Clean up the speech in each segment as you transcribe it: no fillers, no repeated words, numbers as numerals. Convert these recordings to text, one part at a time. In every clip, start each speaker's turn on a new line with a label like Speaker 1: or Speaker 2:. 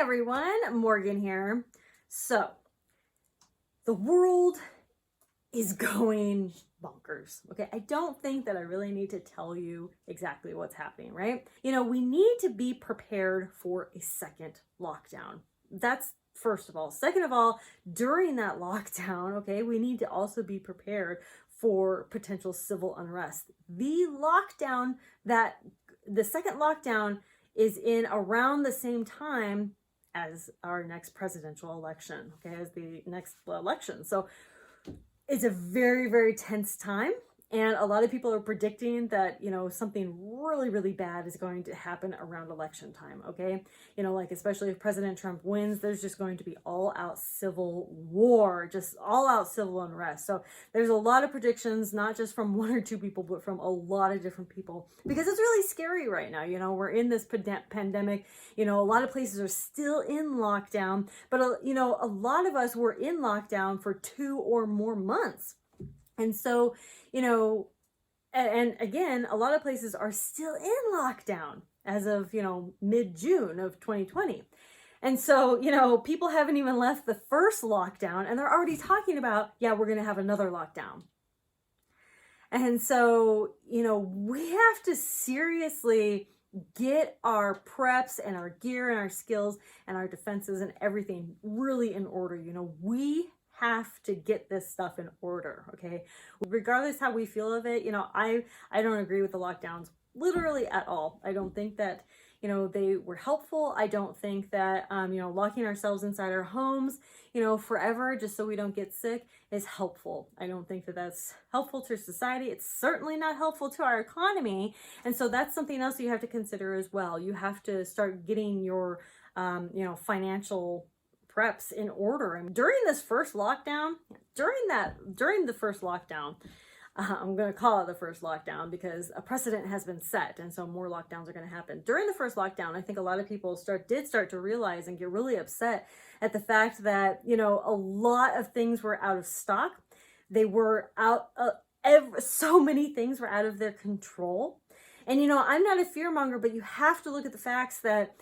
Speaker 1: everyone, Morgan here. So, the world is going bonkers. Okay, I don't think that I really need to tell you exactly what's happening, right? We need to be prepared for a second lockdown. That's first of all. Second of all, during that lockdown, okay, we need to also be prepared for potential civil unrest. The second lockdown is in around the same time as our next presidential election, okay, as the next election. So it's a very, very tense time. And a lot of people are predicting that, something really, really bad is going to happen around election time, okay? Especially if President Trump wins, there's just going to be all out civil war, just all out civil unrest. So there's a lot of predictions, not just from one or two people, but from a lot of different people, because it's really scary right now. We're in this pandemic, a lot of places are still in lockdown, but a lot of us were in lockdown for 2 or more months. And so, and again, a lot of places are still in lockdown as of, mid-June of 2020. And so, people haven't even left the first lockdown and they're already talking about, yeah, we're going to have another lockdown. And so, we have to seriously get our preps and our gear and our skills and our defenses and everything really in order. We have to get this stuff in order, okay? Regardless how we feel of it, I don't agree with the lockdowns literally at all. I don't think that, they were helpful. I don't think that, locking ourselves inside our homes, forever just so we don't get sick is helpful. I don't think that that's helpful to society. It's certainly not helpful to our economy. And so that's something else you have to consider as well. You have to start getting your, financial preps in order. And during this first lockdown, during the first lockdown, I'm going to call it the first lockdown because a precedent has been set. And so more lockdowns are going to happen. During the first lockdown, I think a lot of people did start to realize and get really upset at the fact that, a lot of things were out of stock. They were so many things were out of their control. And, I'm not a fearmonger, but you have to look at the facts that,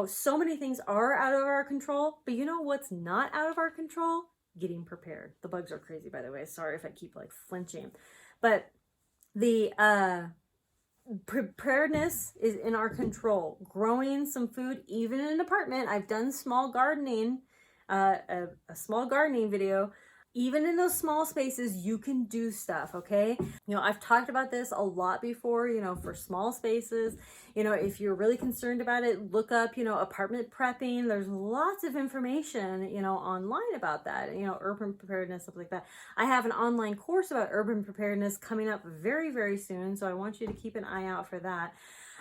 Speaker 1: so many things are out of our control, but what's not out of our control? Getting prepared. The bugs are crazy, by the way. Sorry if I keep flinching, but the preparedness is in our control. Growing some food, even in an apartment. I've done small gardening, a small gardening video. Even in those small spaces, you can do stuff, okay? I've talked about this a lot before, for small spaces. If you're really concerned about it, look up, apartment prepping. There's lots of information, online about that, urban preparedness, stuff like that. I have an online course about urban preparedness coming up very, very soon. So I want you to keep an eye out for that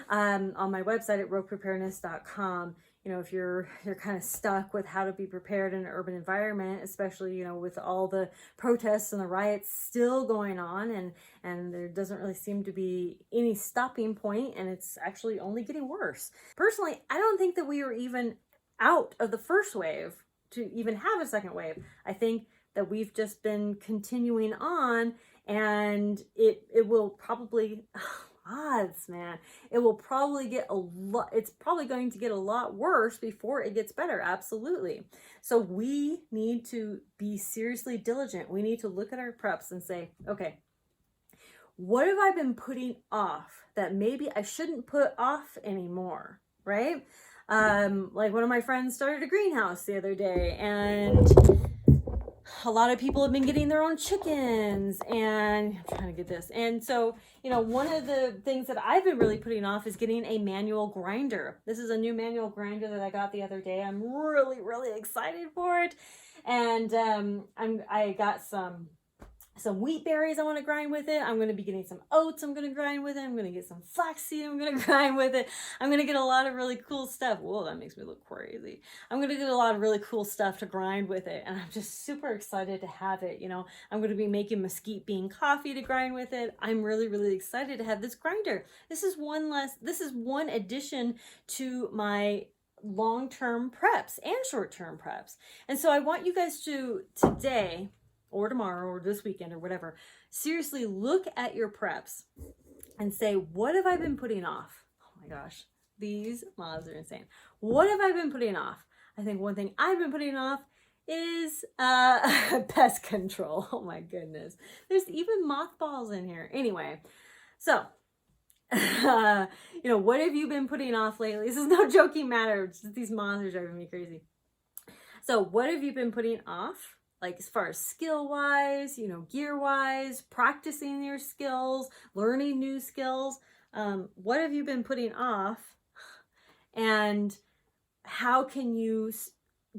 Speaker 1: on my website at roguepreparedness.com. If you're kind of stuck with how to be prepared in an urban environment, especially, with all the protests and the riots still going on and there doesn't really seem to be any stopping point and it's actually only getting worse. Personally, I don't think that we are even out of the first wave to even have a second wave. I think that we've just been continuing on and it will probably... odds, man. It will probably get it's probably going to get a lot worse before it gets better. Absolutely. So we need to be seriously diligent. We need to look at our preps and say, okay, what have I been putting off that maybe I shouldn't put off anymore? Right? One of my friends started a greenhouse the other day and a lot of people have been getting their own chickens and I'm trying to get this. And so, one of the things that I've been really putting off is getting a manual grinder. This is a new manual grinder that I got the other day. I'm really, really excited for it. And I got some wheat berries I want to grind with it. I'm going to be getting some oats I'm going to grind with it. I'm going to get some flaxseed I'm going to grind with it. I'm going to get a lot of really cool stuff. Whoa, that makes me look crazy. I'm going to get a lot of really cool stuff to grind with it. And I'm just super excited to have it. I'm going to be making mesquite bean coffee to grind with it. I'm really, really excited to have this grinder. This is one addition to my long-term preps and short-term preps. And so I want you guys to today or tomorrow or this weekend or whatever, seriously look at your preps and say, what have I been putting off? Oh my gosh, these moths are insane. What have I been putting off? I think one thing I've been putting off is pest control. Oh my goodness. There's even mothballs in here. Anyway, so what have you been putting off lately? This is no joking matter. It's just these moths are driving me crazy. So what have you been putting off? Like as far as skill wise, gear wise, practicing your skills, learning new skills. What have you been putting off? And how can you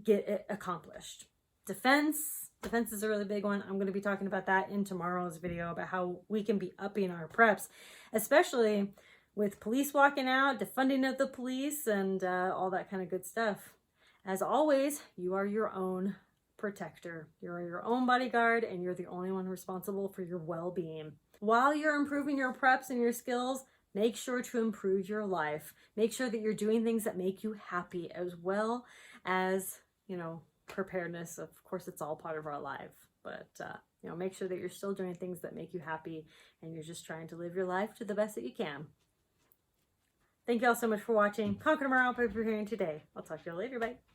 Speaker 1: get it accomplished? Defense is a really big one. I'm going to be talking about that in tomorrow's video about how we can be upping our preps, especially with police walking out, defunding of the police, and all that kind of good stuff. As always, you are your own protector. You're your own bodyguard, and you're the only one responsible for your well-being. While you're improving your preps and your skills, make sure to improve your life. Make sure that you're doing things that make you happy, as well as, preparedness. Of course, it's all part of our life, but make sure that you're still doing things that make you happy, and you're just trying to live your life to the best that you can. Thank you all so much for watching. Conquer tomorrow by preparing today. I'll talk to you later. Bye.